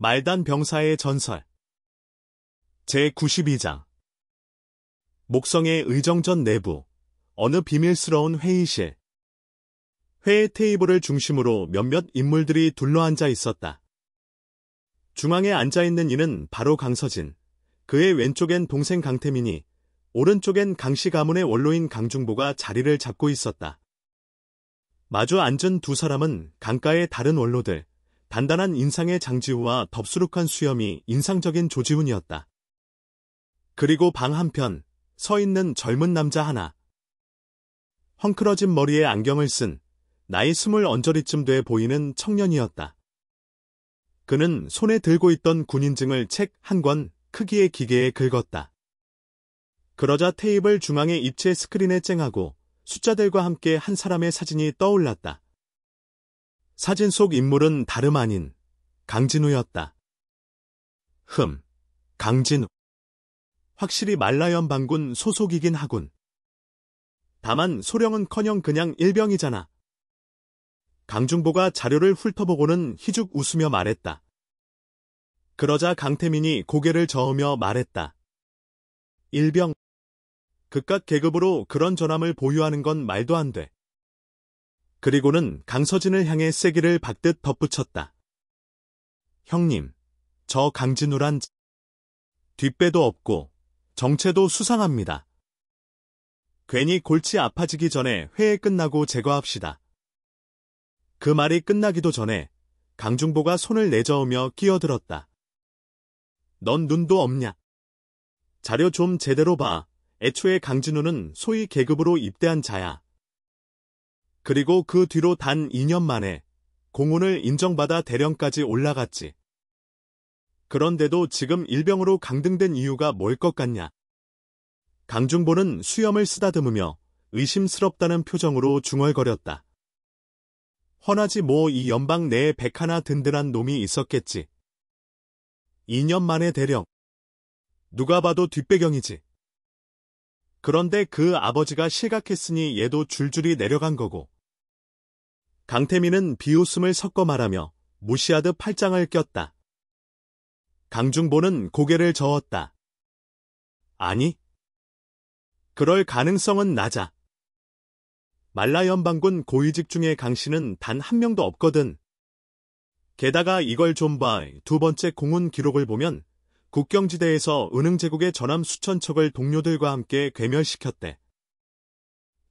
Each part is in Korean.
말단 병사의 전설 제92장 목성의 의정전 내부 어느 비밀스러운 회의실 회의 테이블을 중심으로 몇몇 인물들이 둘러앉아 있었다. 중앙에 앉아있는 이는 바로 강서진, 그의 왼쪽엔 동생 강태민이, 오른쪽엔 강씨 가문의 원로인 강중보가 자리를 잡고 있었다. 마주 앉은 두 사람은 강가의 다른 원로들, 단단한 인상의 장지우와 덥수룩한 수염이 인상적인 조지훈이었다. 그리고 방 한편 서 있는 젊은 남자 하나. 헝클어진 머리에 안경을 쓴 나이 20 언저리쯤 돼 보이는 청년이었다. 그는 손에 들고 있던 군인증을 책 한 권 크기의 기계에 긁었다. 그러자 테이블 중앙의 입체 스크린에 쨍하고 숫자들과 함께 한 사람의 사진이 떠올랐다. 사진 속 인물은 다름 아닌 강진우였다. 강진우. 확실히 말라연 반군 소속이긴 하군. 다만 소령은커녕 그냥 일병이잖아. 강중보가 자료를 훑어보고는 희죽 웃으며 말했다. 그러자 강태민이 고개를 저으며 말했다. 일병. 극각 계급으로 그런 전함을 보유하는 건 말도 안 돼. 그리고는 강서진을 향해 세기를 박듯 덧붙였다. 형님, 저 강진우란 뒷배도 없고 정체도 수상합니다. 괜히 골치 아파지기 전에 회의 끝나고 제거합시다. 그 말이 끝나기도 전에 강중보가 손을 내저으며 끼어들었다. 넌 눈도 없냐? 자료 좀 제대로 봐. 애초에 강진우는 소위 계급으로 입대한 자야. 그리고 그 뒤로 단 2년 만에 공훈을 인정받아 대령까지 올라갔지. 그런데도 지금 일병으로 강등된 이유가 뭘 것 같냐? 강중보는 수염을 쓰다듬으며 의심스럽다는 표정으로 중얼거렸다. 훤하지 뭐 이 연방 내에 100 하나 든든한 놈이 있었겠지. 2년 만에 대령. 누가 봐도 뒷배경이지. 그런데 그 아버지가 실각했으니 얘도 줄줄이 내려간 거고. 강태민은 비웃음을 섞어 말하며 무시하듯 팔짱을 꼈다. 강중보는 고개를 저었다. 아니. 그럴 가능성은 낮아. 말라연방군 고위직 중에 강씨는 단 한 명도 없거든. 게다가 이걸 좀 봐. 두 번째 공훈 기록을 보면 국경지대에서 은흥제국의 전함 수천 척을 동료들과 함께 괴멸시켰대.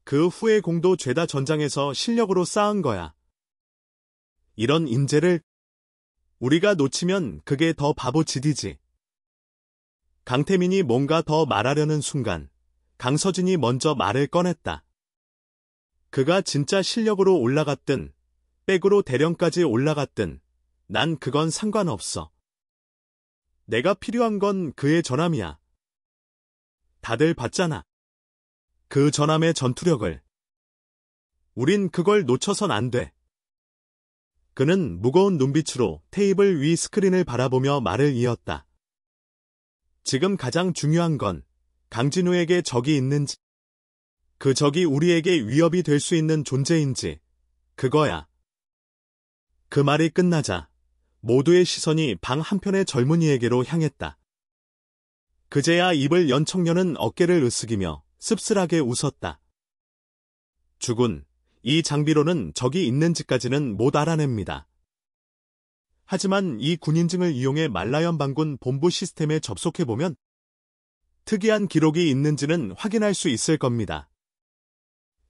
그 후의 공도 죄다 전장에서 실력으로 쌓은 거야. 이런 인재를 우리가 놓치면 그게 더 바보짓이지. 강태민이 뭔가 더 말하려는 순간 강서진이 먼저 말을 꺼냈다. 그가 진짜 실력으로 올라갔든 백으로 대령까지 올라갔든 난 그건 상관없어. 내가 필요한 건 그의 전함이야. 다들 봤잖아. 그 전함의 전투력을. 우린 그걸 놓쳐선 안 돼. 그는 무거운 눈빛으로 테이블 위 스크린을 바라보며 말을 이었다. 지금 가장 중요한 건 강진우에게 적이 있는지, 그 적이 우리에게 위협이 될 수 있는 존재인지, 그거야. 그 말이 끝나자 모두의 시선이 방 한편의 젊은이에게로 향했다. 그제야 입을 연 청년은 어깨를 으쓱이며 씁쓸하게 웃었다. 죽은 이 장비로는 적이 있는지까지는 못 알아냅니다. 하지만 이 군인증을 이용해 말라연 반군 본부 시스템에 접속해보면 특이한 기록이 있는지는 확인할 수 있을 겁니다.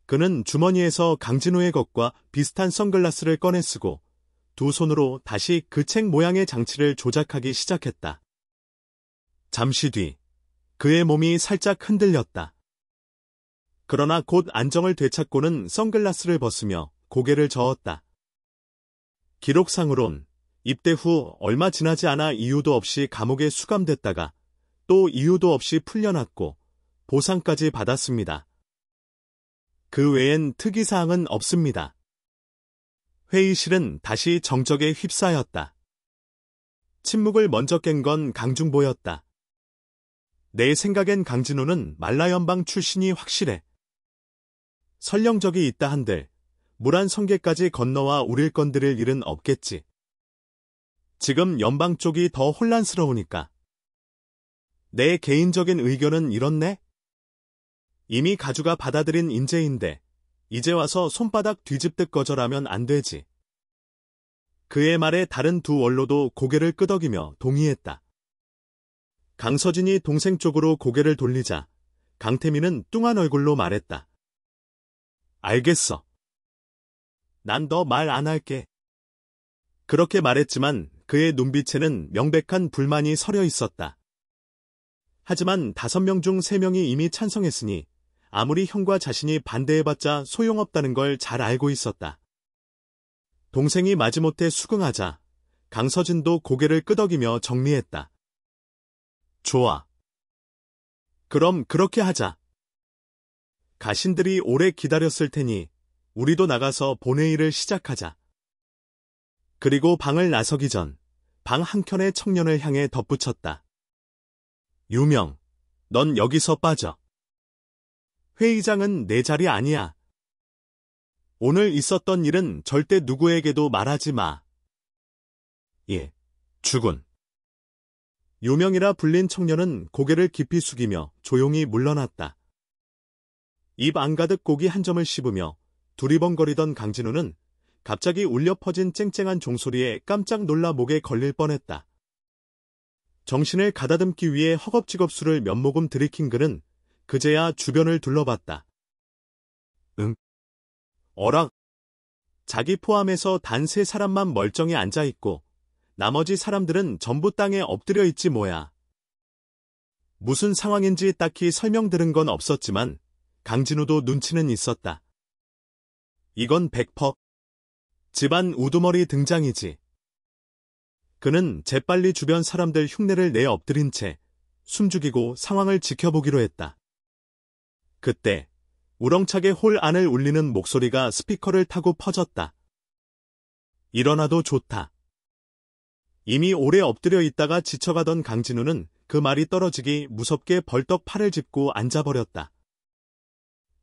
그는 주머니에서 강진우의 것과 비슷한 선글라스를 꺼내 쓰고 두 손으로 다시 그 책 모양의 장치를 조작하기 시작했다. 잠시 뒤 그의 몸이 살짝 흔들렸다. 그러나 곧 안정을 되찾고는 선글라스를 벗으며 고개를 저었다. 기록상으론 입대 후 얼마 지나지 않아 이유도 없이 감옥에 수감됐다가 또 이유도 없이 풀려났고 보상까지 받았습니다. 그 외엔 특이사항은 없습니다. 회의실은 다시 정적에 휩싸였다. 침묵을 먼저 깬 건 강중보였다. 내 생각엔 강진우는 말라연방 출신이 확실해. 설령적이 있다 한들 물 한 성게까지 건너와 우릴 건드릴 일은 없겠지. 지금 연방 쪽이 더 혼란스러우니까. 내 개인적인 의견은 이렇네? 이미 가주가 받아들인 인재인데 이제 와서 손바닥 뒤집듯 거절하면 안 되지. 그의 말에 다른 두 원로도 고개를 끄덕이며 동의했다. 강서진이 동생 쪽으로 고개를 돌리자 강태민은 뚱한 얼굴로 말했다. 알겠어. 난 더 말 안 할게. 그렇게 말했지만 그의 눈빛에는 명백한 불만이 서려 있었다. 하지만 5명 중 3명이 이미 찬성했으니 아무리 형과 자신이 반대해봤자 소용없다는 걸 잘 알고 있었다. 동생이 마지못해 수긍하자 강서진도 고개를 끄덕이며 정리했다. 좋아. 그럼 그렇게 하자. 가신들이 오래 기다렸을 테니 우리도 나가서 본회의를 시작하자. 그리고 방을 나서기 전 방 한켠의 청년을 향해 덧붙였다. 유명, 넌 여기서 빠져. 회의장은 내 자리 아니야. 오늘 있었던 일은 절대 누구에게도 말하지 마. 예, 주군. 유명이라 불린 청년은 고개를 깊이 숙이며 조용히 물러났다. 입 안가득 고기 한 점을 씹으며 두리번거리던 강진우는 갑자기 울려 퍼진 쨍쨍한 종소리에 깜짝 놀라 목에 걸릴 뻔했다. 정신을 가다듬기 위해 허겁지겁 술을 몇 모금 들이킨 그는 그제야 주변을 둘러봤다. 응? 어라? 자기 포함해서 단 3사람만 멀쩡히 앉아있고 나머지 사람들은 전부 땅에 엎드려 있지 뭐야. 무슨 상황인지 딱히 설명들은 건 없었지만 강진우도 눈치는 있었다. 이건 100% 집안 우두머리 등장이지. 그는 재빨리 주변 사람들 흉내를 내 엎드린 채 숨죽이고 상황을 지켜보기로 했다. 그때 우렁차게 홀 안을 울리는 목소리가 스피커를 타고 퍼졌다. 일어나도 좋다. 이미 오래 엎드려 있다가 지쳐가던 강진우는 그 말이 떨어지기 무섭게 벌떡 팔을 짚고 앉아버렸다.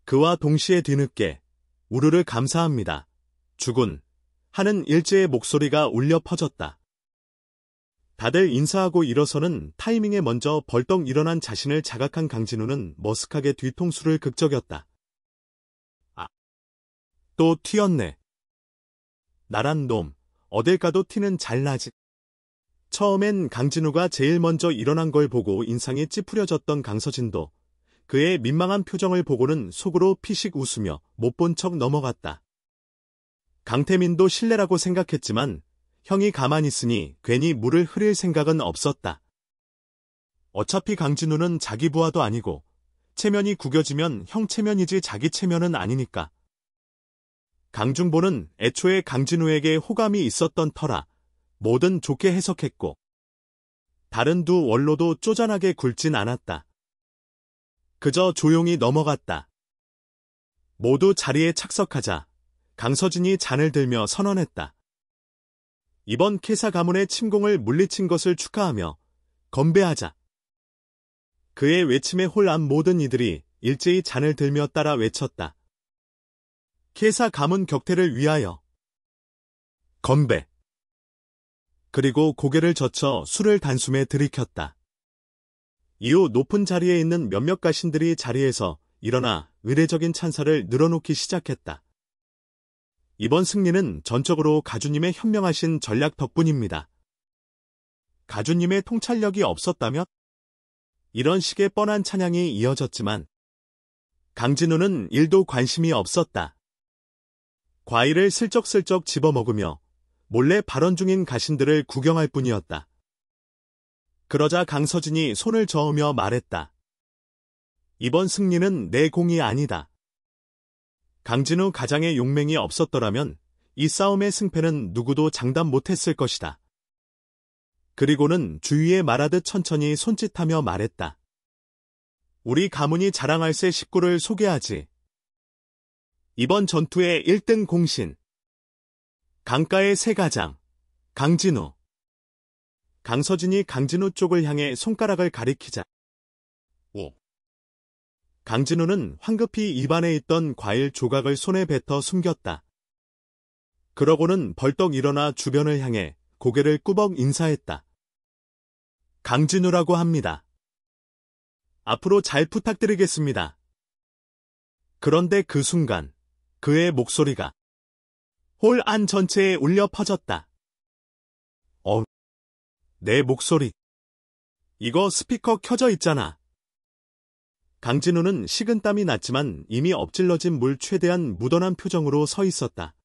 그와 동시에 뒤늦게 우르르 감사합니다. 주군. 하는 일제의 목소리가 울려 퍼졌다. 다들 인사하고 일어서는 타이밍에 먼저 벌떡 일어난 자신을 자각한 강진우는 머쓱하게 뒤통수를 극적였다. 아, 또 튀었네. 나란 놈, 어딜 가도 티는 잘 나지. 처음엔 강진우가 제일 먼저 일어난 걸 보고 인상이 찌푸려졌던 강서진도 그의 민망한 표정을 보고는 속으로 피식 웃으며 못 본 척 넘어갔다. 강태민도 실례라고 생각했지만 형이 가만히 있으니 괜히 물을 흐릴 생각은 없었다. 어차피 강진우는 자기 부하도 아니고 체면이 구겨지면 형 체면이지 자기 체면은 아니니까. 강중보는 애초에 강진우에게 호감이 있었던 터라 뭐든 좋게 해석했고 다른 두 원로도 쪼잔하게 굴진 않았다. 그저 조용히 넘어갔다. 모두 자리에 착석하자 강서진이 잔을 들며 선언했다. 이번 캐사 가문의 침공을 물리친 것을 축하하며 건배하자. 그의 외침에 홀 안 모든 이들이 일제히 잔을 들며 따라 외쳤다. 캐사 가문 격퇴를 위하여 건배. 그리고 고개를 젖혀 술을 단숨에 들이켰다. 이후 높은 자리에 있는 몇몇 가신들이 자리에서 일어나 의례적인 찬사를 늘어놓기 시작했다. 이번 승리는 전적으로 가주님의 현명하신 전략 덕분입니다. 가주님의 통찰력이 없었다면? 이런 식의 뻔한 찬양이 이어졌지만 강진우는 일도 관심이 없었다. 과일을 슬쩍슬쩍 집어먹으며 몰래 발언 중인 가신들을 구경할 뿐이었다. 그러자 강서진이 손을 저으며 말했다. 이번 승리는 내 공이 아니다. 강진우 가장의 용맹이 없었더라면 이 싸움의 승패는 누구도 장담 못했을 것이다. 그리고는 주위에 말하듯 천천히 손짓하며 말했다. 우리 가문이 자랑할 새 식구를 소개하지. 이번 전투의 1등 공신. 강가의 새 가장, 강진우. 강서진이 강진우 쪽을 향해 손가락을 가리키자. 오. 강진우는 황급히 입안에 있던 과일 조각을 손에 뱉어 숨겼다. 그러고는 벌떡 일어나 주변을 향해 고개를 꾸벅 인사했다. 강진우라고 합니다. 앞으로 잘 부탁드리겠습니다. 그런데 그 순간 그의 목소리가 홀 안 전체에 울려 퍼졌다. 내 목소리. 이거 스피커 켜져 있잖아. 강진우는 식은땀이 났지만 이미 엎질러진 물 최대한 묻어난 표정으로 서 있었다.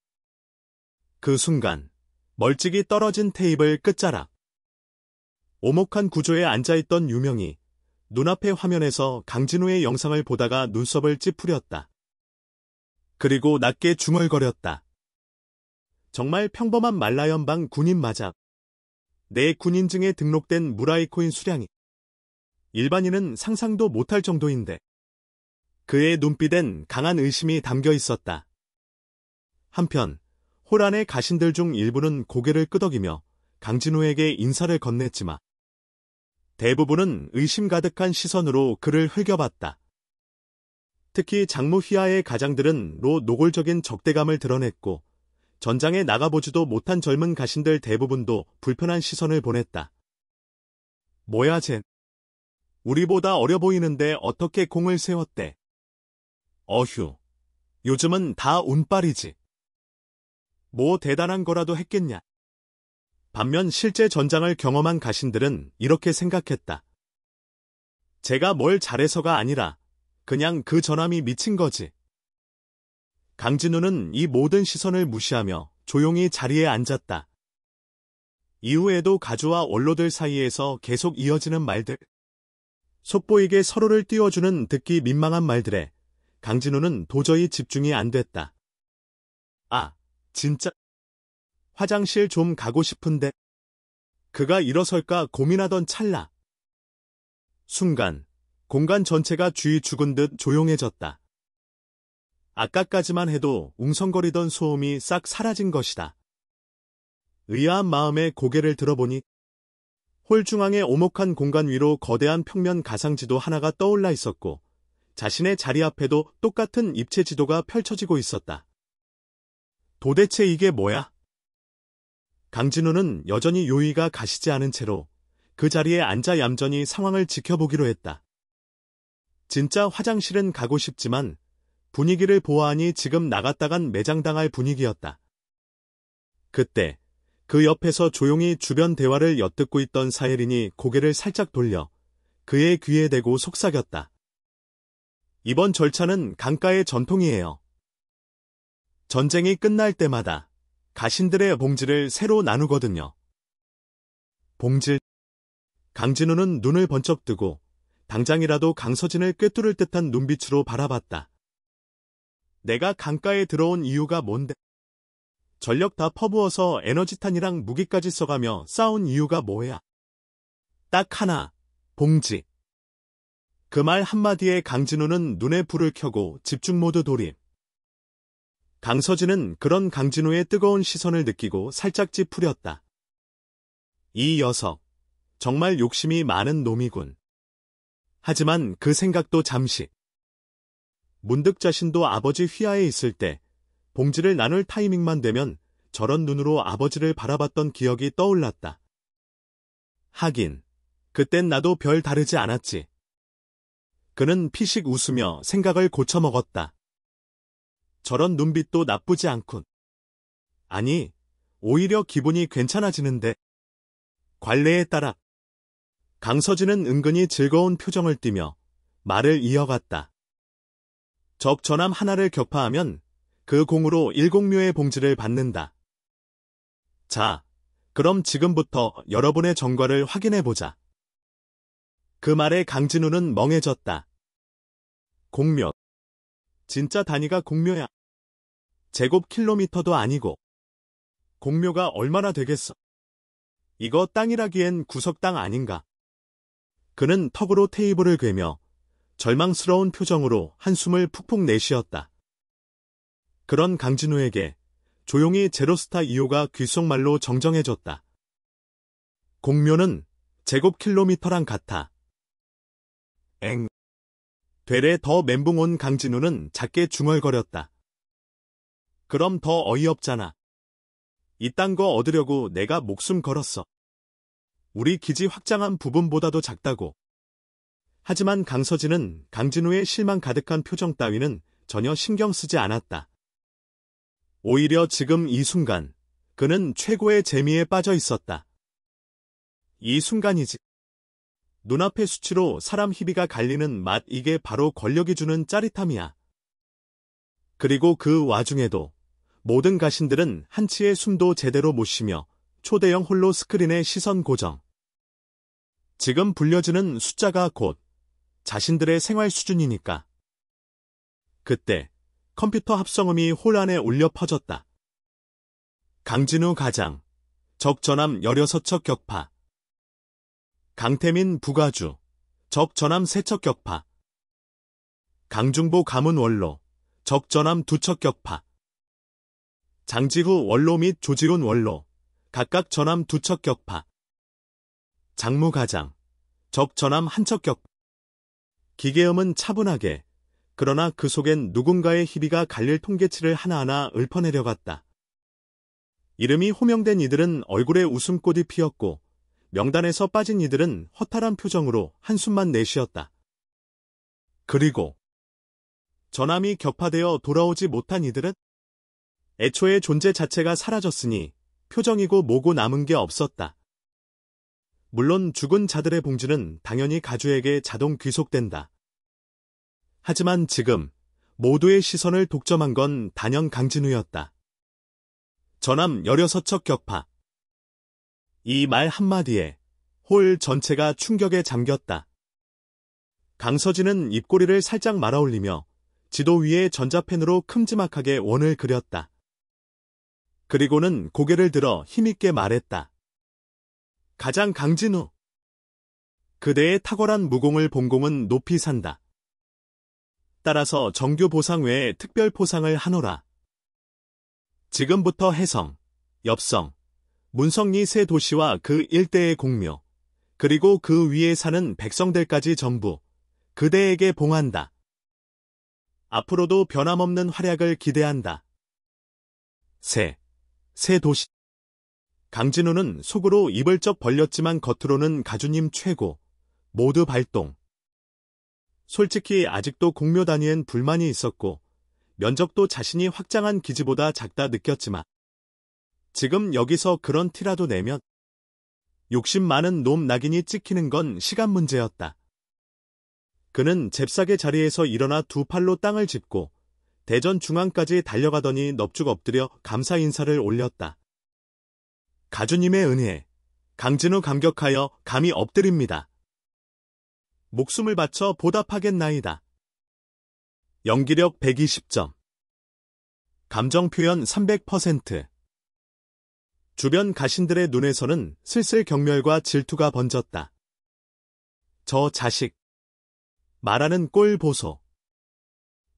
그 순간 멀찍이 떨어진 테이블 끝자락. 오목한 구조에 앉아있던 유명이 눈앞의 화면에서 강진우의 영상을 보다가 눈썹을 찌푸렸다. 그리고 낮게 중얼거렸다. 정말 평범한 말라연방 군인 맞아. 내 군인증에 등록된 무라이코인 수량이 일반인은 상상도 못할 정도인데. 그의 눈빛엔 강한 의심이 담겨 있었다. 한편 홀 안의 가신들 중 일부는 고개를 끄덕이며 강진우에게 인사를 건넸지만 대부분은 의심 가득한 시선으로 그를 흘겨봤다. 특히 장모 휘하의 가장들은 노골적인 적대감을 드러냈고 전장에 나가보지도 못한 젊은 가신들 대부분도 불편한 시선을 보냈다. 뭐야 쟨. 우리보다 어려 보이는데 어떻게 공을 세웠대. 어휴. 요즘은 다 운빨이지. 뭐 대단한 거라도 했겠냐. 반면 실제 전장을 경험한 가신들은 이렇게 생각했다. 제가 뭘 잘해서가 아니라 그냥 그 전함이 미친 거지. 강진우는 이 모든 시선을 무시하며 조용히 자리에 앉았다. 이후에도 가주와 원로들 사이에서 계속 이어지는 말들. 속보이게 서로를 띄워주는 듣기 민망한 말들에 강진우는 도저히 집중이 안 됐다. 아, 진짜. 화장실 좀 가고 싶은데. 그가 일어설까 고민하던 찰나. 순간 공간 전체가 쥐 죽은 듯 조용해졌다. 아까까지만 해도 웅성거리던 소음이 싹 사라진 것이다. 의아한 마음에 고개를 들어보니 홀 중앙의 오목한 공간 위로 거대한 평면 가상지도 하나가 떠올라 있었고 자신의 자리 앞에도 똑같은 입체 지도가 펼쳐지고 있었다. 도대체 이게 뭐야? 강진우는 여전히 요의가 가시지 않은 채로 그 자리에 앉아 얌전히 상황을 지켜보기로 했다. 진짜 화장실은 가고 싶지만 분위기를 보아하니 지금 나갔다간 매장당할 분위기였다. 그때 그 옆에서 조용히 주변 대화를 엿듣고 있던 사예린이 고개를 살짝 돌려 그의 귀에 대고 속삭였다. 이번 절차는 강가의 전통이에요. 전쟁이 끝날 때마다 가신들의 봉지를 새로 나누거든요. 봉지? 강진우는 눈을 번쩍 뜨고 당장이라도 강서진을 꿰뚫을 듯한 눈빛으로 바라봤다. 내가 강가에 들어온 이유가 뭔데? 전력 다 퍼부어서 에너지탄이랑 무기까지 써가며 싸운 이유가 뭐야? 딱 하나, 봉지. 그 말 한마디에 강진우는 눈에 불을 켜고 집중 모드 돌입. 강서진은 그런 강진우의 뜨거운 시선을 느끼고 살짝 찌푸렸다. 이 녀석, 정말 욕심이 많은 놈이군. 하지만 그 생각도 잠시. 문득 자신도 아버지 휘하에 있을 때 봉지를 나눌 타이밍만 되면 저런 눈으로 아버지를 바라봤던 기억이 떠올랐다. 하긴, 그땐 나도 별 다르지 않았지. 그는 피식 웃으며 생각을 고쳐먹었다. 저런 눈빛도 나쁘지 않군. 아니, 오히려 기분이 괜찮아지는데. 관례에 따라 강서진은 은근히 즐거운 표정을 띠며 말을 이어갔다. 적 전함 하나를 격파하면 그 공으로 7묘의 봉지를 받는다. 자, 그럼 지금부터 여러분의 전과를 확인해보자. 그 말에 강진우는 멍해졌다. 공묘. 진짜 단위가 공묘야. 제곱킬로미터도 아니고. 공묘가 얼마나 되겠어? 이거 땅이라기엔 구석땅 아닌가? 그는 턱으로 테이블을 괴며 절망스러운 표정으로 한숨을 푹푹 내쉬었다. 그런 강진우에게 조용히 제로스타 2호가 귓속말로 정정해줬다. 공묘는 제곱킬로미터랑 같아. 엥. 되레 더 멘붕 온 강진우는 작게 중얼거렸다. 그럼 더 어이없잖아. 이딴 거 얻으려고 내가 목숨 걸었어. 우리 기지 확장한 부분보다도 작다고. 하지만 강서진은 강진우의 실망 가득한 표정 따위는 전혀 신경 쓰지 않았다. 오히려 지금 이 순간 그는 최고의 재미에 빠져 있었다. 이 순간이지. 눈앞의 수치로 사람 희비가 갈리는 맛, 이게 바로 권력이 주는 짜릿함이야. 그리고 그 와중에도 모든 가신들은 한치의 숨도 제대로 못 쉬며 초대형 홀로 스크린에 시선 고정. 지금 불려지는 숫자가 곧 자신들의 생활 수준이니까. 그때 컴퓨터 합성음이 홀 안에 울려 퍼졌다. 강진우 가장, 적 전함 16척 격파. 강태민 부가주, 적 전함 3척 격파. 강중보 가문 원로, 적 전함 2척 격파. 장지후 원로 및 조지훈 원로, 각각 전함 2척 격파. 장무 가장, 적 전함 1척 격파. 기계음은 차분하게, 그러나 그 속엔 누군가의 희비가 갈릴 통계치를 하나하나 읊어내려갔다. 이름이 호명된 이들은 얼굴에 웃음꽃이 피었고, 명단에서 빠진 이들은 허탈한 표정으로 한숨만 내쉬었다. 그리고 전함이 격파되어 돌아오지 못한 이들은 애초에 존재 자체가 사라졌으니 표정이고 뭐고 남은 게 없었다. 물론 죽은 자들의 봉지는 당연히 가주에게 자동 귀속된다. 하지만 지금 모두의 시선을 독점한 건 단연 강진우였다. 전함 16척 격파. 이 말 한마디에 홀 전체가 충격에 잠겼다. 강서진은 입꼬리를 살짝 말아올리며 지도 위에 전자펜으로 큼지막하게 원을 그렸다. 그리고는 고개를 들어 힘있게 말했다. 가장 강진우. 그대의 탁월한 무공을 본공은 높이 산다. 따라서 정규 보상 외에 특별 포상을 하노라. 지금부터 해성, 엽성, 문성리 세 도시와 그 일대의 공묘, 그리고 그 위에 사는 백성들까지 전부 그대에게 봉한다. 앞으로도 변함없는 활약을 기대한다. 세 도시. 강진우는 속으로 입을 쩍 벌렸지만 겉으로는 가주님 최고, 모두 발동. 솔직히 아직도 공묘 단위엔 불만이 있었고 면적도 자신이 확장한 기지보다 작다 느꼈지만 지금 여기서 그런 티라도 내면 욕심 많은 놈 낙인이 찍히는 건 시간 문제였다. 그는 잽싸게 자리에서 일어나 두 팔로 땅을 짚고 대전 중앙까지 달려가더니 넙죽 엎드려 감사 인사를 올렸다. 가주님의 은혜, 강진우 감격하여 감히 엎드립니다. 목숨을 바쳐 보답하겠나이다. 연기력 120점. 감정 표현 300%. 주변 가신들의 눈에서는 슬슬 경멸과 질투가 번졌다. 저 자식. 말하는 꼴 보소.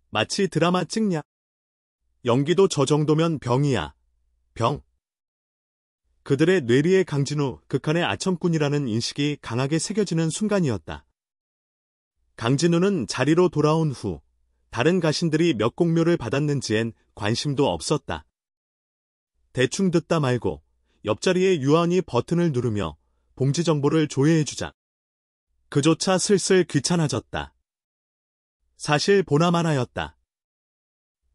마치 드라마 찍냐. 연기도 저 정도면 병이야. 병. 그들의 뇌리에 강진우, 극한의 아첨꾼이라는 인식이 강하게 새겨지는 순간이었다. 강진우는 자리로 돌아온 후 다른 가신들이 몇 공묘를 받았는지엔 관심도 없었다. 대충 듣다 말고 옆자리에 유언이 버튼을 누르며 봉지 정보를 조회해주자. 그조차 슬슬 귀찮아졌다. 사실 보나마 하나였다.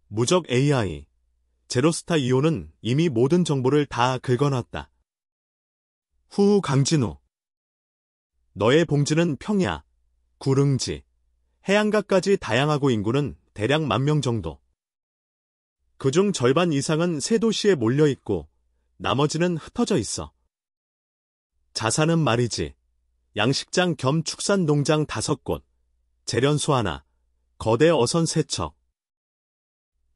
무적 AI, 제로스타 2호는 이미 모든 정보를 다 긁어놨다. 후후 강진우. 너의 봉지는 평야, 구릉지, 해안가까지 다양하고 인구는 대략 10,000명 정도. 그중 절반 이상은 세 도시에 몰려있고 나머지는 흩어져 있어. 자산은 말이지. 양식장 겸 축산농장 5곳, 재련소 하나, 거대 어선 3척.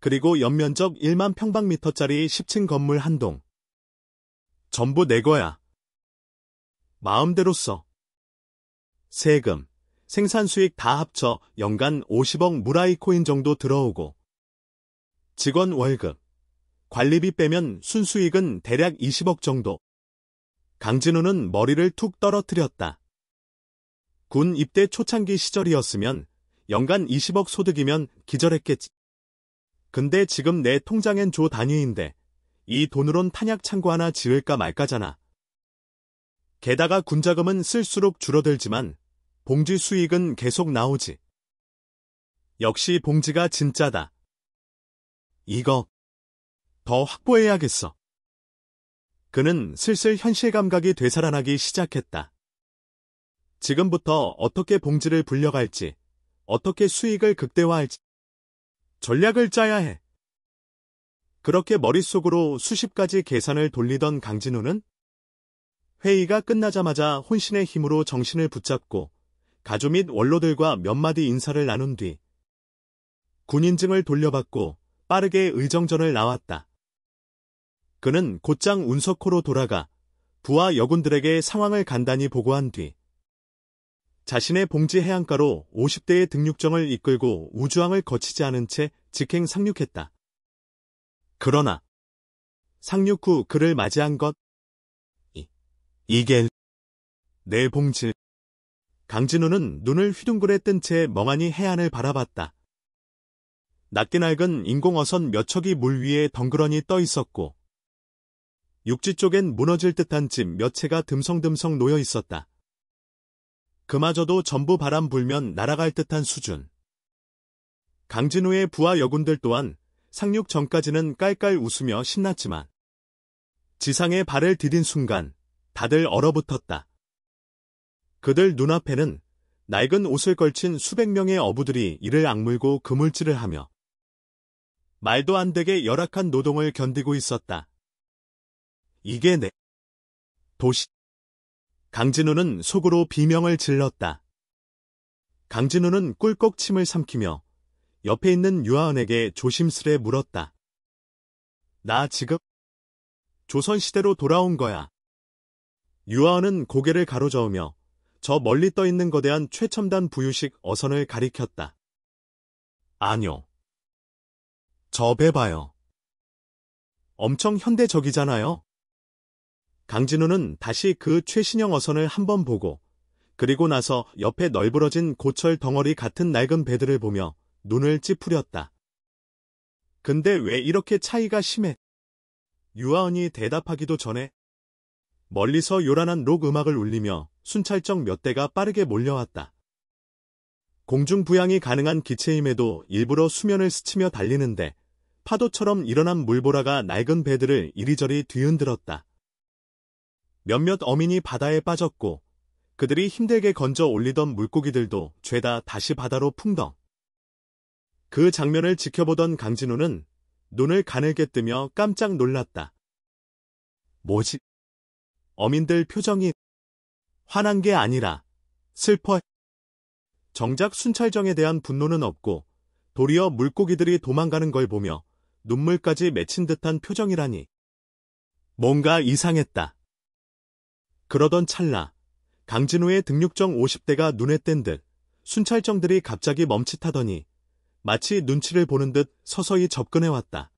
그리고 연면적 1만 평방미터짜리 10층 건물 1동. 전부 내 거야. 마음대로 써. 세금, 생산 수익 다 합쳐 연간 50억 무라이 코인 정도 들어오고 직원 월급, 관리비 빼면 순수익은 대략 20억 정도. 강진우는 머리를 툭 떨어뜨렸다. 군 입대 초창기 시절이었으면 연간 20억 소득이면 기절했겠지. 근데 지금 내 통장엔 조 단위인데 이 돈으론 탄약 창고 하나 지을까 말까잖아. 게다가 군자금은 쓸수록 줄어들지만 봉지 수익은 계속 나오지. 역시 봉지가 진짜다. 이거 더 확보해야겠어. 그는 슬슬 현실 감각이 되살아나기 시작했다. 지금부터 어떻게 봉지를 불려갈지, 어떻게 수익을 극대화할지 전략을 짜야 해. 그렇게 머릿속으로 수십 가지 계산을 돌리던 강진우는 회의가 끝나자마자 혼신의 힘으로 정신을 붙잡고 가주 및 원로들과 몇 마디 인사를 나눈 뒤 군인증을 돌려받고 빠르게 의정전을 나왔다. 그는 곧장 운석호로 돌아가 부하 여군들에게 상황을 간단히 보고한 뒤 자신의 봉지 해안가로 50대의 등륙정을 이끌고 우주항을 거치지 않은 채 직행 상륙했다. 그러나 상륙 후 그를 맞이한 것 이게 내 봉지. 강진우는 눈을 휘둥그레 뜬 채 멍하니 해안을 바라봤다. 낮게 낡은 인공어선 몇 척이 물 위에 덩그러니 떠 있었고 육지 쪽엔 무너질 듯한 집 몇 채가 듬성듬성 놓여 있었다. 그마저도 전부 바람 불면 날아갈 듯한 수준. 강진우의 부하 여군들 또한 상륙 전까지는 깔깔 웃으며 신났지만 지상에 발을 디딘 순간 다들 얼어붙었다. 그들 눈앞에는 낡은 옷을 걸친 수백 명의 어부들이 이를 악물고 그물질을 하며 말도 안 되게 열악한 노동을 견디고 있었다. 이게 내 도시. 강진우는 속으로 비명을 질렀다. 강진우는 꿀꺽 침을 삼키며 옆에 있는 유아은에게 조심스레 물었다. 나 지금 조선시대로 돌아온 거야. 유아은은 고개를 가로저으며 저 멀리 떠 있는 거대한 최첨단 부유식 어선을 가리켰다. 아뇨. 저 배 봐요. 엄청 현대적이잖아요. 강진우는 다시 그 최신형 어선을 한번 보고 그리고 나서 옆에 널브러진 고철 덩어리 같은 낡은 배들을 보며 눈을 찌푸렸다. 근데 왜 이렇게 차이가 심해? 유아은이 대답하기도 전에 멀리서 요란한 록 음악을 울리며 순찰정 몇 대가 빠르게 몰려왔다. 공중 부양이 가능한 기체임에도 일부러 수면을 스치며 달리는데 파도처럼 일어난 물보라가 낡은 배들을 이리저리 뒤흔들었다. 몇몇 어민이 바다에 빠졌고 그들이 힘들게 건져 올리던 물고기들도 죄다 다시 바다로 풍덩. 그 장면을 지켜보던 강진우는 눈을 가늘게 뜨며 깜짝 놀랐다. 뭐지? 어민들 표정이 화난 게 아니라 슬퍼. 정작 순찰정에 대한 분노는 없고 도리어 물고기들이 도망가는 걸 보며 눈물까지 맺힌 듯한 표정이라니. 뭔가 이상했다. 그러던 찰나 강진우의 등륙정 50대가 눈에 띈 듯 순찰정들이 갑자기 멈칫하더니 마치 눈치를 보는 듯 서서히 접근해왔다.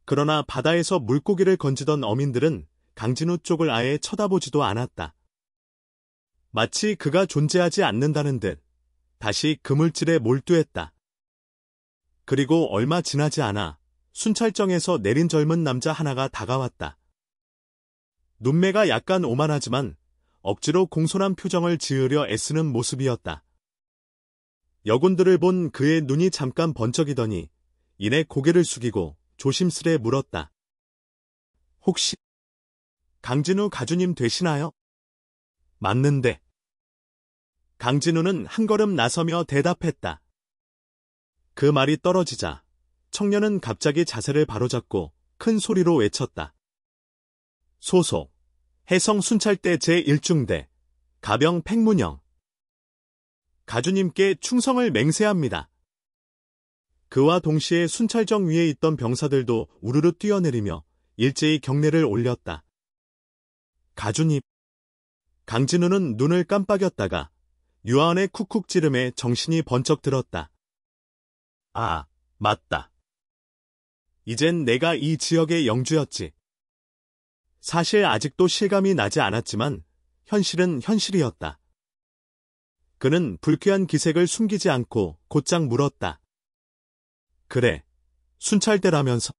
그러나 바다에서 물고기를 건지던 어민들은 강진우 쪽을 아예 쳐다보지도 않았다. 마치 그가 존재하지 않는다는 듯 다시 그물질에 몰두했다. 그리고 얼마 지나지 않아 순찰정에서 내린 젊은 남자 하나가 다가왔다. 눈매가 약간 오만하지만 억지로 공손한 표정을 지으려 애쓰는 모습이었다. 여군들을 본 그의 눈이 잠깐 번쩍이더니 이내 고개를 숙이고 조심스레 물었다. 혹시 강진우 가주님 되시나요? 맞는데. 강진우는 한 걸음 나서며 대답했다. 그 말이 떨어지자 청년은 갑자기 자세를 바로잡고 큰 소리로 외쳤다. 소속, 해성순찰대 제1중대, 가병 팽문영. 가주님께 충성을 맹세합니다. 그와 동시에 순찰정 위에 있던 병사들도 우르르 뛰어내리며 일제히 경례를 올렸다. 가주님. 강진우는 눈을 깜빡였다가 유아은의 쿡쿡 찌름에 정신이 번쩍 들었다. 아, 맞다. 이젠 내가 이 지역의 영주였지. 사실 아직도 실감이 나지 않았지만 현실은 현실이었다. 그는 불쾌한 기색을 숨기지 않고 곧장 물었다. 그래, 순찰대라면서?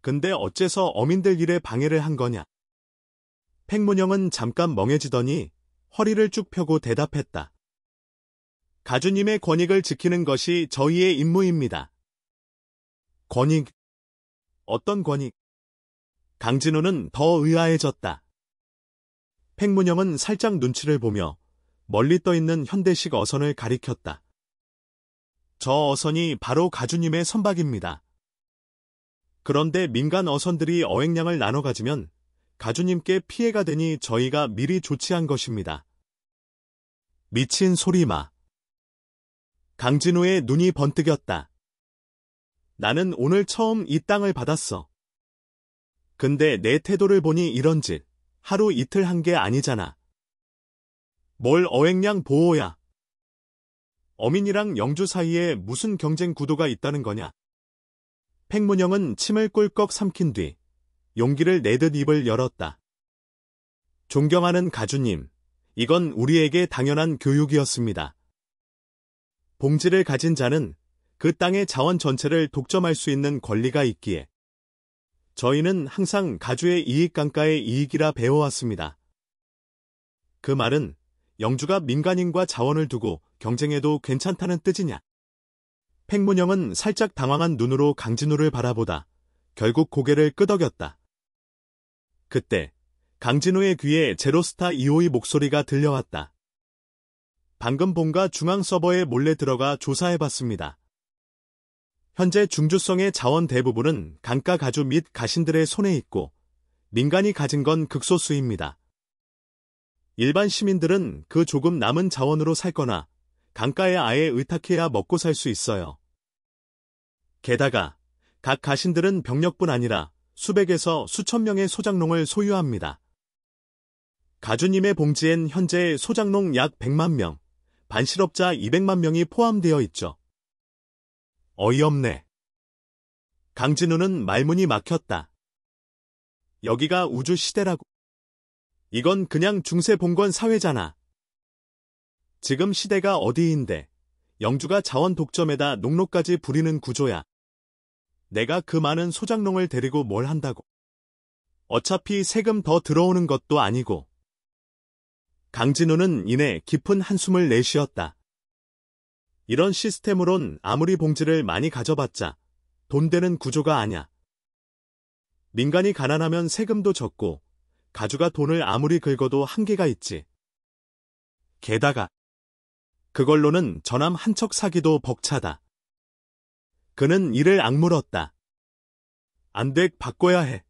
근데 어째서 어민들 일에 방해를 한 거냐? 팽문영은 잠깐 멍해지더니 허리를 쭉 펴고 대답했다. 가주님의 권익을 지키는 것이 저희의 임무입니다. 권익? 어떤 권익? 강진우는 더 의아해졌다. 팽문영은 살짝 눈치를 보며 멀리 떠있는 현대식 어선을 가리켰다. 저 어선이 바로 가주님의 선박입니다. 그런데 민간 어선들이 어획량을 나눠 가지면 가주님께 피해가 되니 저희가 미리 조치한 것입니다. 미친 소리마. 강진우의 눈이 번뜩였다. 나는 오늘 처음 이 땅을 받았어. 근데 내 태도를 보니 이런 짓 하루 이틀 한 게 아니잖아. 뭘 어획량 보호야. 어민이랑 영주 사이에 무슨 경쟁 구도가 있다는 거냐. 팽문영은 침을 꿀꺽 삼킨 뒤 용기를 내듯 입을 열었다. 존경하는 가주님, 이건 우리에게 당연한 교육이었습니다. 봉지를 가진 자는 그 땅의 자원 전체를 독점할 수 있는 권리가 있기에 저희는 항상 가주의 이익 강가의 이익이라 배워왔습니다. 그 말은 영주가 민간인과 자원을 두고 경쟁해도 괜찮다는 뜻이냐? 팽문영은 살짝 당황한 눈으로 강진우를 바라보다 결국 고개를 끄덕였다. 그때 강진우의 귀에 제로스타 252 목소리가 들려왔다. 방금 본가 중앙 서버에 몰래 들어가 조사해봤습니다. 현재 중주성의 자원 대부분은 강가 가주 및 가신들의 손에 있고 민간이 가진 건 극소수입니다. 일반 시민들은 그 조금 남은 자원으로 살거나 강가에 아예 의탁해야 먹고 살 수 있어요. 게다가 각 가신들은 병력뿐 아니라 수백에서 수천 명의 소장농을 소유합니다. 가주님의 봉지엔 현재 소장농 약 100만 명, 반실업자 200만 명이 포함되어 있죠. 어이없네. 강진우는 말문이 막혔다. 여기가 우주 시대라고. 이건 그냥 중세 봉건 사회잖아. 지금 시대가 어디인데 영주가 자원 독점에다 농로까지 부리는 구조야. 내가 그 많은 소장농을 데리고 뭘 한다고. 어차피 세금 더 들어오는 것도 아니고. 강진우는 이내 깊은 한숨을 내쉬었다. 이런 시스템으론 아무리 봉지를 많이 가져봤자 돈 되는 구조가 아냐. 민간이 가난하면 세금도 적고 가주가 돈을 아무리 긁어도 한계가 있지. 게다가 그걸로는 전함 한 척 사기도 벅차다. 그는 이를 악물었다. 안 돼, 바꿔야 해.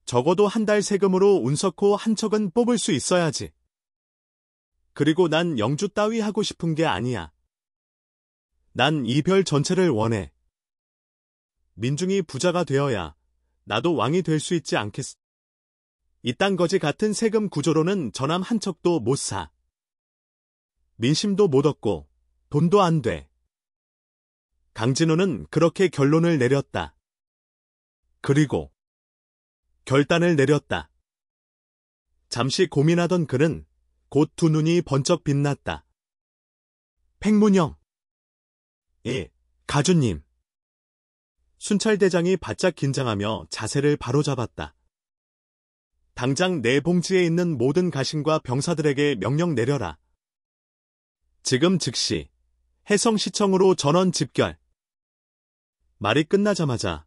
적어도 한 달 세금으로 운석호 한 척은 뽑을 수 있어야지. 그리고 난 영주 따위 하고 싶은 게 아니야. 난 이 별 전체를 원해. 민중이 부자가 되어야 나도 왕이 될 수 있지 않겠어. 이딴 거지 같은 세금 구조로는 전함 한 척도 못 사. 민심도 못 얻고 돈도 안 돼. 강진우는 그렇게 결론을 내렸다. 그리고 결단을 내렸다. 잠시 고민하던 그는 곧 두 눈이 번쩍 빛났다. 팽문영. 예, 가주님. 순찰대장이 바짝 긴장하며 자세를 바로잡았다. 당장 내 봉지에 있는 모든 가신과 병사들에게 명령 내려라. 지금 즉시 해성시청으로 전원 집결. 말이 끝나자마자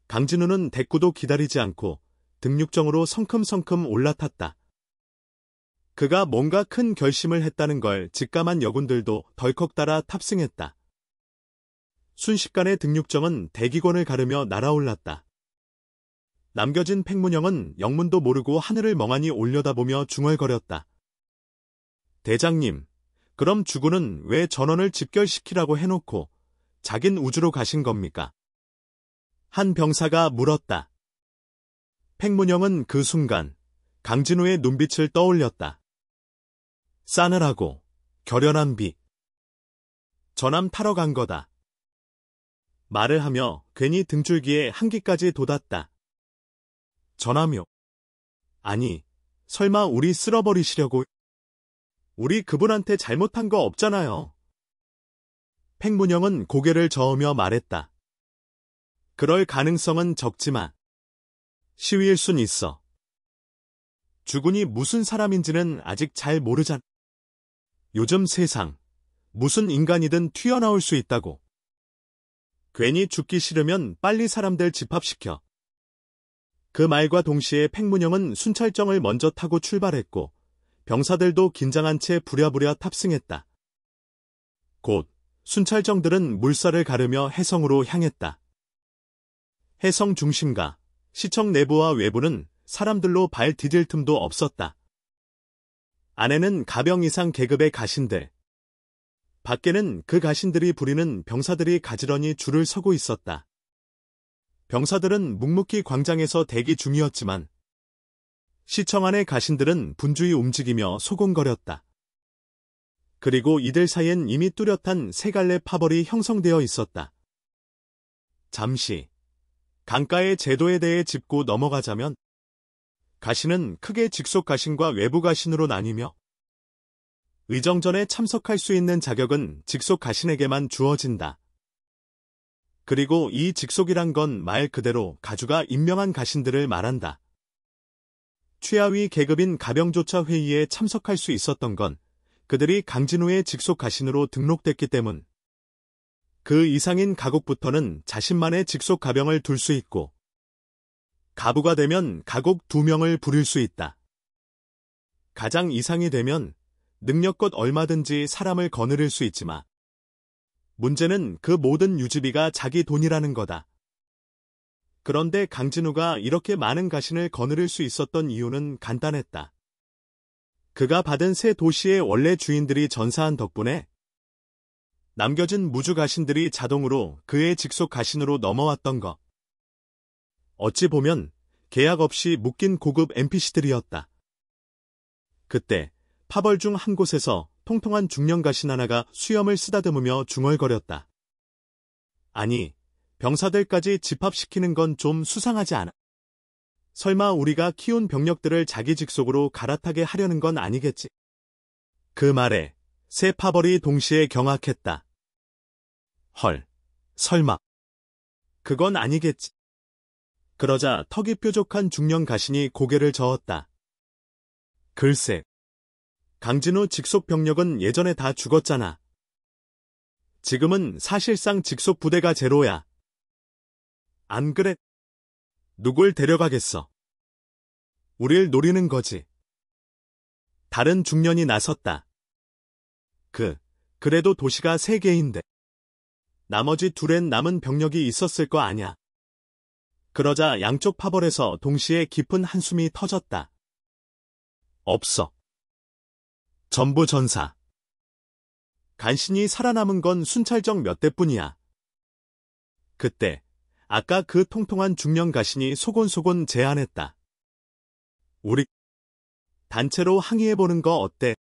강진우는 대꾸도 기다리지 않고 등육정으로 성큼성큼 올라탔다. 그가 뭔가 큰 결심을 했다는 걸 직감한 여군들도 덜컥 따라 탑승했다. 순식간에 등육정은 대기권을 가르며 날아올랐다. 남겨진 팽문영은 영문도 모르고 하늘을 멍하니 올려다보며 중얼거렸다. 대장님, 그럼 주군은 왜 전원을 집결시키라고 해놓고 자긴 우주로 가신 겁니까? 한 병사가 물었다. 팽문영은 그 순간 강진우의 눈빛을 떠올렸다. 싸늘하고 결연한 빛. 전함 타러 간 거다. 말을 하며 괜히 등줄기에 한기까지 돋았다. 전함요? 아니, 설마 우리 쓸어버리시려고? 우리 그분한테 잘못한 거 없잖아요. 팽문영은 고개를 저으며 말했다. 그럴 가능성은 적지만 시위일 순 있어. 주군이 무슨 사람인지는 아직 잘 모르잖아. 요즘 세상 무슨 인간이든 튀어나올 수 있다고. 괜히 죽기 싫으면 빨리 사람들 집합시켜. 그 말과 동시에 팽문영은 순찰정을 먼저 타고 출발했고 병사들도 긴장한 채 부랴부랴 탑승했다. 곧 순찰정들은 물살을 가르며 해성으로 향했다. 해성 중심가, 시청 내부와 외부는 사람들로 발 디딜 틈도 없었다. 안에는 가병 이상 계급의 가신들, 밖에는 그 가신들이 부리는 병사들이 가지런히 줄을 서고 있었다. 병사들은 묵묵히 광장에서 대기 중이었지만 시청 안의 가신들은 분주히 움직이며 소곤거렸다. 그리고 이들 사이엔 이미 뚜렷한 세 갈래 파벌이 형성되어 있었다. 잠시 강가의 제도에 대해 짚고 넘어가자면 가신은 크게 직속 가신과 외부 가신으로 나뉘며 의정전에 참석할 수 있는 자격은 직속 가신에게만 주어진다. 그리고 이 직속이란 건 말 그대로 가주가 임명한 가신들을 말한다. 최하위 계급인 가병조차 회의에 참석할 수 있었던 건 그들이 강진후의 직속 가신으로 등록됐기 때문. 그 이상인 가곡부터는 자신만의 직속 가병을 둘 수 있고 가부가 되면 가곡 2명을 부릴 수 있다. 가장 이상이 되면 능력껏 얼마든지 사람을 거느릴 수 있지만 문제는 그 모든 유지비가 자기 돈이라는 거다. 그런데 강진우가 이렇게 많은 가신을 거느릴 수 있었던 이유는 간단했다. 그가 받은 새 도시의 원래 주인들이 전사한 덕분에 남겨진 무주 가신들이 자동으로 그의 직속 가신으로 넘어왔던 것. 어찌 보면 계약 없이 묶인 고급 NPC들이었다. 그때 파벌 중 한 곳에서 통통한 중년 가신 하나가 수염을 쓰다듬으며 중얼거렸다. 아니, 병사들까지 집합시키는 건 좀 수상하지 않아? 설마 우리가 키운 병력들을 자기 직속으로 갈아타게 하려는 건 아니겠지? 그 말에 세 파벌이 동시에 경악했다. 헐, 설마. 그건 아니겠지. 그러자 턱이 뾰족한 중년 가신이 고개를 저었다. 글쎄, 강진우 직속 병력은 예전에 다 죽었잖아. 지금은 사실상 직속 부대가 제로야. 안 그래? 누굴 데려가겠어? 우릴 노리는 거지. 다른 중년이 나섰다. 그래도 도시가 3개인데. 나머지 둘엔 남은 병력이 있었을 거 아냐. 그러자 양쪽 파벌에서 동시에 깊은 한숨이 터졌다. 없어. 전부 전사. 간신히 살아남은 건 순찰정 몇 대뿐이야. 그때 아까 그 통통한 중년 가신이 소곤소곤 제안했다. 우리 단체로 항의해보는 거 어때?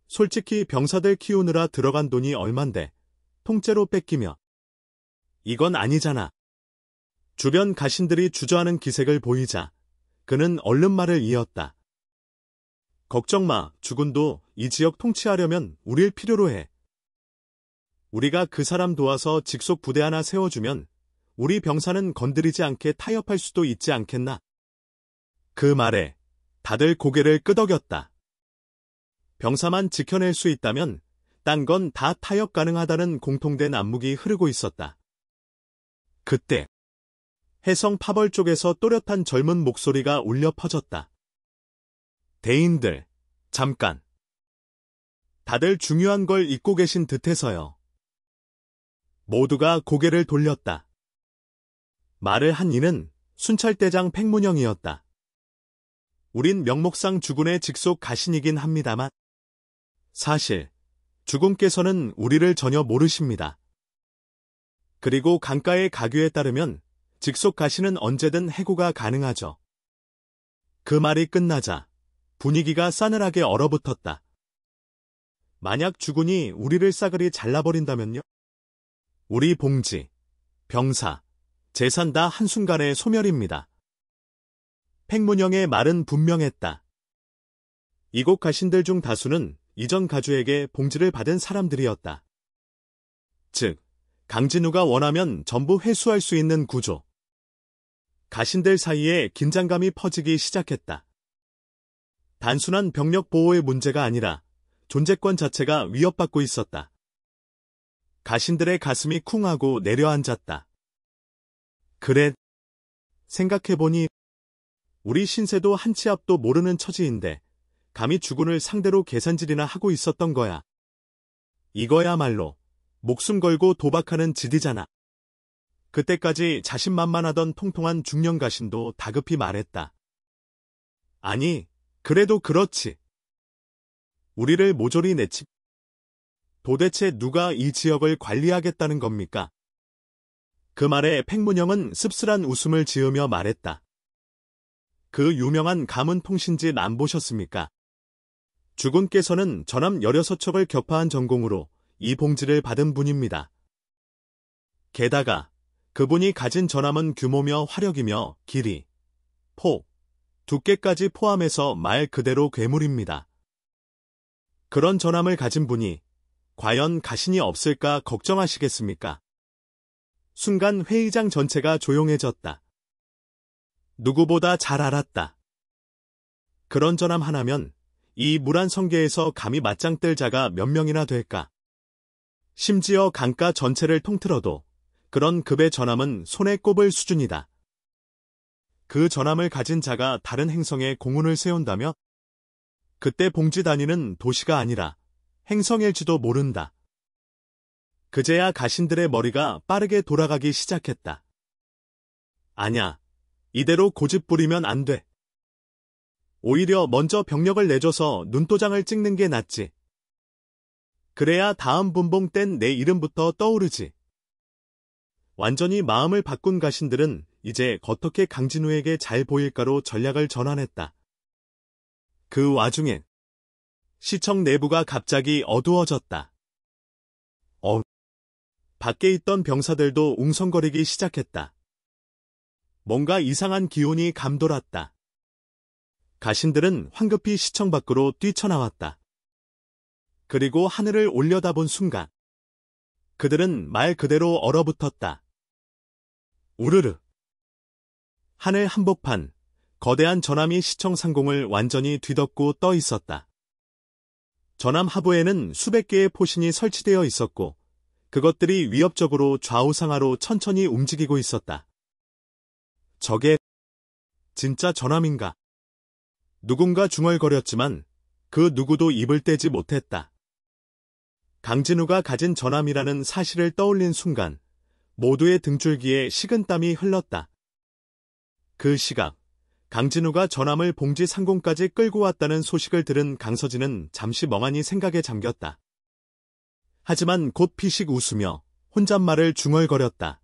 솔직히 병사들 키우느라 들어간 돈이 얼만데 통째로 뺏기며. 이건 아니잖아. 주변 가신들이 주저하는 기색을 보이자 그는 얼른 말을 이었다. 걱정 마, 주군도 이 지역 통치하려면 우릴 필요로 해. 우리가 그 사람 도와서 직속 부대 하나 세워주면 우리 병사는 건드리지 않게 타협할 수도 있지 않겠나? 그 말에 다들 고개를 끄덕였다. 병사만 지켜낼 수 있다면 딴 건 다 타협 가능하다는 공통된 안목이 흐르고 있었다. 그때 해성 파벌 쪽에서 또렷한 젊은 목소리가 울려 퍼졌다. 대인들, 잠깐. 다들 중요한 걸 잊고 계신 듯해서요. 모두가 고개를 돌렸다. 말을 한 이는 순찰대장 팽문영이었다. 우린 명목상 주군의 직속 가신이긴 합니다만 사실 주군께서는 우리를 전혀 모르십니다. 그리고 강가의 가규에 따르면 직속 가신은 언제든 해고가 가능하죠. 그 말이 끝나자 분위기가 싸늘하게 얼어붙었다. 만약 주군이 우리를 싸그리 잘라버린다면요? 우리 봉지, 병사, 재산 다 한순간에 소멸입니다. 팽문영의 말은 분명했다. 이곳 가신들 중 다수는 이전 가주에게 봉지를 받은 사람들이었다. 즉, 강진우가 원하면 전부 회수할 수 있는 구조. 가신들 사이에 긴장감이 퍼지기 시작했다. 단순한 병력 보호의 문제가 아니라 존재권 자체가 위협받고 있었다. 가신들의 가슴이 쿵하고 내려앉았다. 그래, 생각해보니 우리 신세도 한 치 앞도 모르는 처지인데 감히 주군을 상대로 계산질이나 하고 있었던 거야. 이거야말로 목숨 걸고 도박하는 짓이잖아. 그때까지 자신만만하던 통통한 중년 가신도 다급히 말했다. 아니, 그래도 그렇지. 우리를 모조리 내치. 도대체 누가 이 지역을 관리하겠다는 겁니까? 그 말에 팽문영은 씁쓸한 웃음을 지으며 말했다. 그 유명한 가문 통신지 안 보셨습니까? 주군께서는 전함 16척을 격파한 전공으로 이 봉지를 받은 분입니다. 게다가 그분이 가진 전함은 규모며 화력이며 길이, 폭, 두께까지 포함해서 말 그대로 괴물입니다. 그런 전함을 가진 분이 과연 가신이 없을까 걱정하시겠습니까? 순간 회의장 전체가 조용해졌다. 누구보다 잘 알았다. 그런 전함 하나면 이 무란 성계에서 감히 맞짱 뜰 자가 몇 명이나 될까? 심지어 강가 전체를 통틀어도 그런 급의 전함은 손에 꼽을 수준이다. 그 전함을 가진 자가 다른 행성에 공훈을 세운다며? 그때 봉지 단위는 도시가 아니라 행성일지도 모른다. 그제야 가신들의 머리가 빠르게 돌아가기 시작했다. 아냐, 이대로 고집 부리면 안 돼. 오히려 먼저 병력을 내줘서 눈도장을 찍는 게 낫지. 그래야 다음 분봉 땐 내 이름부터 떠오르지. 완전히 마음을 바꾼 가신들은 이제 어떻게 강진우에게 잘 보일까로 전략을 전환했다. 그 와중엔 시청 내부가 갑자기 어두워졌다. 밖에 있던 병사들도 웅성거리기 시작했다. 뭔가 이상한 기운이 감돌았다. 가신들은 황급히 시청 밖으로 뛰쳐나왔다. 그리고 하늘을 올려다본 순간 그들은 말 그대로 얼어붙었다. 우르르. 하늘 한복판, 거대한 전함이 시청 상공을 완전히 뒤덮고 떠 있었다. 전함 하부에는 수백 개의 포신이 설치되어 있었고 그것들이 위협적으로 좌우상하로 천천히 움직이고 있었다. 저게 진짜 전함인가? 누군가 중얼거렸지만 그 누구도 입을 떼지 못했다. 강진우가 가진 전함이라는 사실을 떠올린 순간 모두의 등줄기에 식은땀이 흘렀다. 그 시각 강진우가 전함을 봉지 상공까지 끌고 왔다는 소식을 들은 강서진은 잠시 멍하니 생각에 잠겼다. 하지만 곧 피식 웃으며 혼잣말을 중얼거렸다.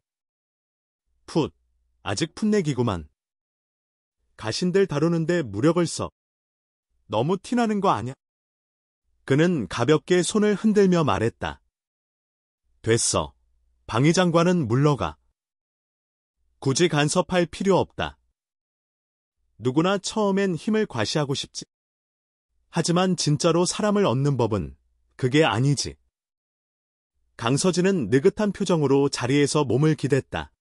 풋, 아직 풋내기구만. 가신들 다루는데 무력을 써. 너무 티나는 거 아냐? 그는 가볍게 손을 흔들며 말했다. 됐어. 방위 장관은 물러가. 굳이 간섭할 필요 없다. 누구나 처음엔 힘을 과시하고 싶지. 하지만 진짜로 사람을 얻는 법은 그게 아니지. 강서진은 느긋한 표정으로 자리에서 몸을 기댔다.